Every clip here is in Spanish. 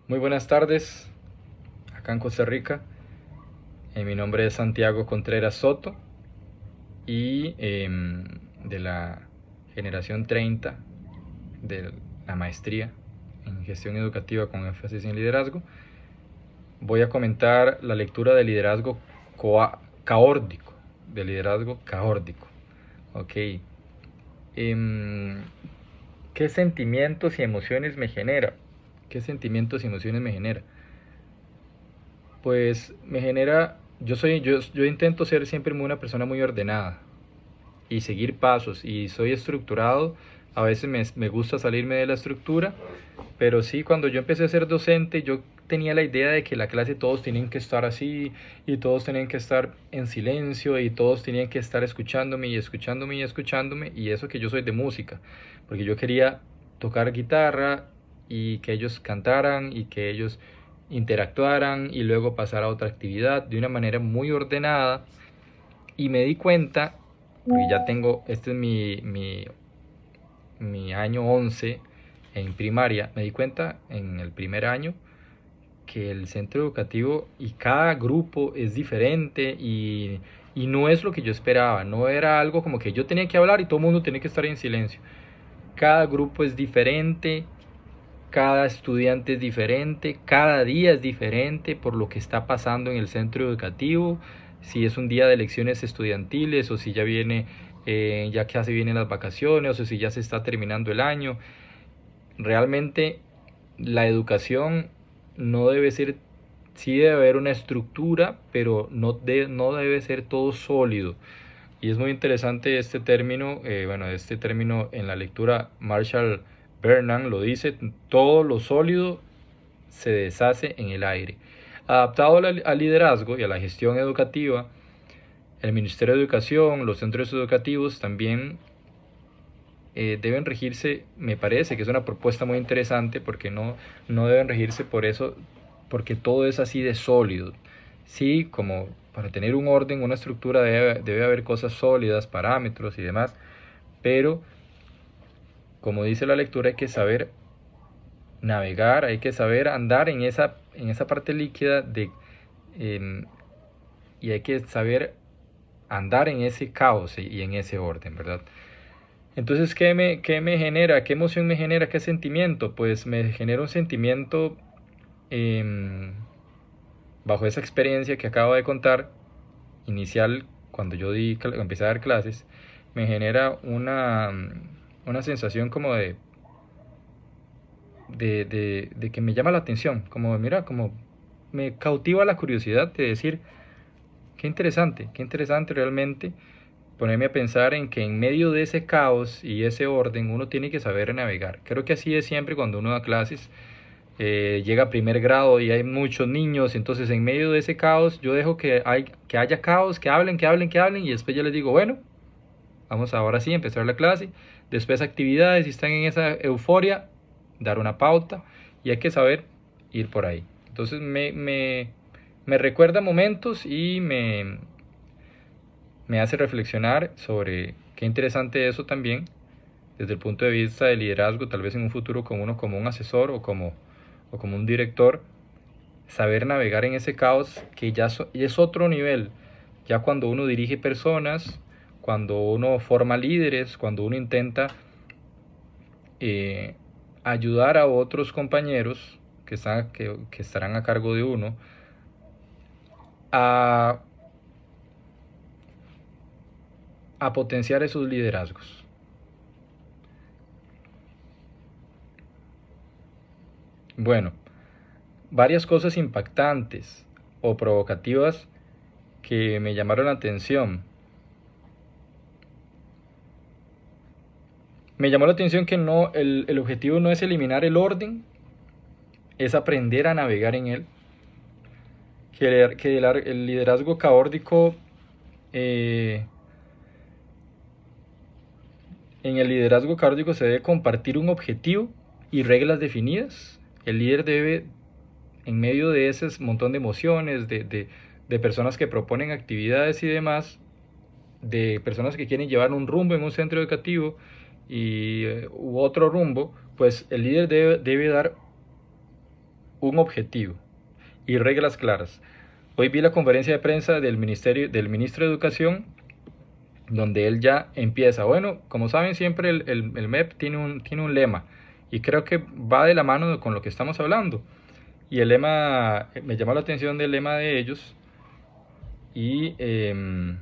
Muy buenas tardes, acá en Costa Rica. Mi nombre es Santiago Contreras Soto y de la generación 30 de la maestría en gestión educativa con énfasis en liderazgo. Voy a comentar la lectura de liderazgo caórdico, de liderazgo caórdico. Ok. ¿Qué sentimientos y emociones me genera? ¿Qué sentimientos y emociones me genera? Pues me genera, yo intento ser siempre una persona muy ordenada y seguir pasos y soy estructurado. A veces me gusta salirme de la estructura, pero sí, cuando yo empecé a ser docente, yo tenía la idea de que la clase todos tenían que estar así y todos tenían que estar en silencio y todos tenían que estar escuchándome y escuchándome y escuchándome, y eso que yo soy de música, porque yo quería tocar guitarra y que ellos cantaran y que ellos interactuaran y luego pasar a otra actividad de una manera muy ordenada. Y me di cuenta, porque ya tengo, este es mi año 11 en primaria, me di cuenta en el primer año que el centro educativo y cada grupo es diferente y no es lo que yo esperaba, no era algo como que yo tenía que hablar y todo el mundo tenía que estar en silencio. Cada grupo es diferente, cada estudiante es diferente, cada día es diferente por lo que está pasando en el centro educativo, si es un día de elecciones estudiantiles o si ya viene, ya casi vienen las vacaciones o si ya se está terminando el año. Realmente la educación no debe ser, sí debe haber una estructura, pero no debe ser todo sólido. Y es muy interesante este término, este término en la lectura Marshall Bernan lo dice: todo lo sólido se deshace en el aire. Adaptado al liderazgo y a la gestión educativa, el Ministerio de Educación, los centros educativos también deben regirse, me parece que es una propuesta muy interesante, porque no deben regirse por eso, porque todo es así de sólido. Sí, como para tener un orden, una estructura debe haber cosas sólidas, parámetros y demás, pero como dice la lectura, hay que saber navegar, hay que saber andar en esa parte líquida eh, y hay que saber andar en ese caos y en ese orden, ¿verdad? Entonces, qué me genera? ¿Qué emoción me genera? ¿Qué sentimiento? Pues me genera un sentimiento, eh, bajo esa experiencia que acabo de contar, inicial, cuando empecé a dar clases, me genera una sensación como de que me llama la atención, como mira, como me cautiva la curiosidad de decir, qué interesante realmente ponerme a pensar en que en medio de ese caos y ese orden uno tiene que saber navegar. Creo que así es siempre cuando uno da clases. Llega a primer grado y hay muchos niños, entonces en medio de ese caos yo dejo que haya caos, que hablen y después yo les digo, bueno, vamos ahora sí a empezar la clase. Después actividades, si están en esa euforia, dar una pauta y hay que saber ir por ahí. Entonces me recuerda momentos y me hace reflexionar sobre qué interesante eso también desde el punto de vista de liderazgo, tal vez en un futuro con uno como un asesor o como un director, saber navegar en ese caos que ya es otro nivel, ya cuando uno dirige personas, cuando uno forma líderes, cuando uno intenta eh, ayudar a otros compañeros que estarán a cargo de uno a, a potenciar esos liderazgos. Bueno, varias cosas impactantes o provocativas que me llamaron la atención. Me llamó la atención que el objetivo no es eliminar el orden, es aprender a navegar en él. Que el liderazgo caórdico, eh, en el liderazgo caórdico se debe compartir un objetivo y reglas definidas. El líder debe, en medio de ese montón de emociones, de personas que proponen actividades y demás, de personas que quieren llevar un rumbo en un centro educativo u otro rumbo, pues el líder debe dar un objetivo y reglas claras. Hoy vi la conferencia de prensa del ministro de Educación, donde él ya empieza. Bueno, como saben, siempre el MEP tiene un lema, y creo que va de la mano con lo que estamos hablando. Y el lema, me llamó la atención del lema de ellos, y el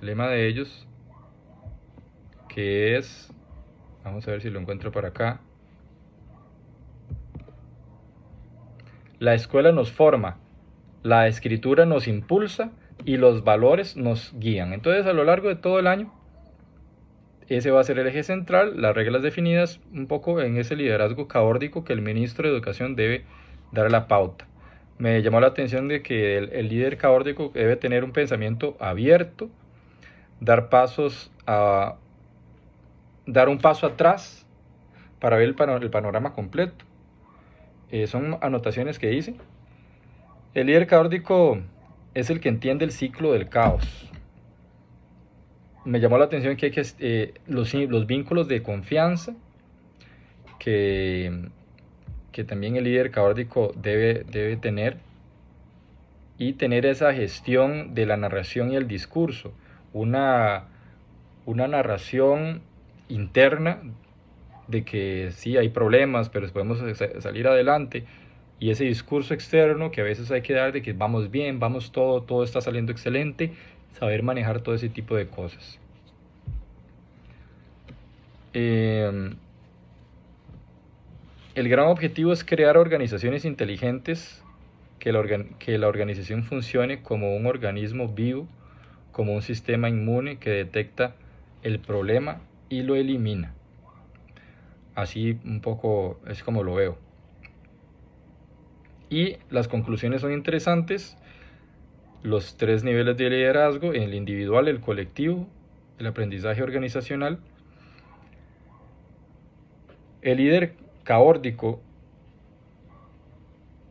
lema de ellos, que es, vamos a ver si lo encuentro por acá: la escuela nos forma, la escritura nos impulsa y los valores nos guían. Entonces, a lo largo de todo el año, ese va a ser el eje central, las reglas definidas un poco en ese liderazgo caórdico que el ministro de Educación debe dar la pauta. Me llamó la atención de que el líder caórdico debe tener un pensamiento abierto, dar un paso atrás para ver el panorama completo. Son anotaciones que hice. El líder caórdico es el que entiende el ciclo del caos. Me llamó la atención que hay que los vínculos de confianza que también el líder caórdico debe tener, y tener esa gestión de la narración y el discurso, una narración interna de que sí hay problemas, pero podemos salir adelante, y ese discurso externo que a veces hay que dar de que vamos bien, todo está saliendo excelente, saber manejar todo ese tipo de cosas. El gran objetivo es crear organizaciones inteligentes, que la organización funcione como un organismo vivo, como un sistema inmune que detecta el problema y lo elimina. Así un poco es como lo veo. Y las conclusiones son interesantes. Los 3 niveles de liderazgo: el individual, el colectivo, el aprendizaje organizacional. El líder caórdico,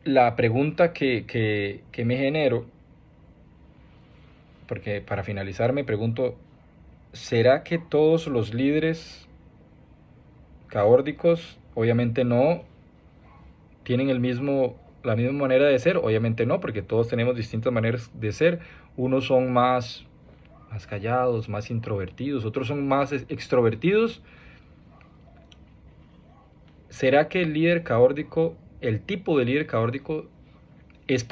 la pregunta que me genero, porque para finalizar me pregunto, ¿será que todos los líderes caórdicos, obviamente no, tienen la misma manera de ser? Obviamente no, porque todos tenemos distintas maneras de ser. Unos son más callados, más introvertidos, otros son más extrovertidos. ¿Será que el tipo de líder caórdico es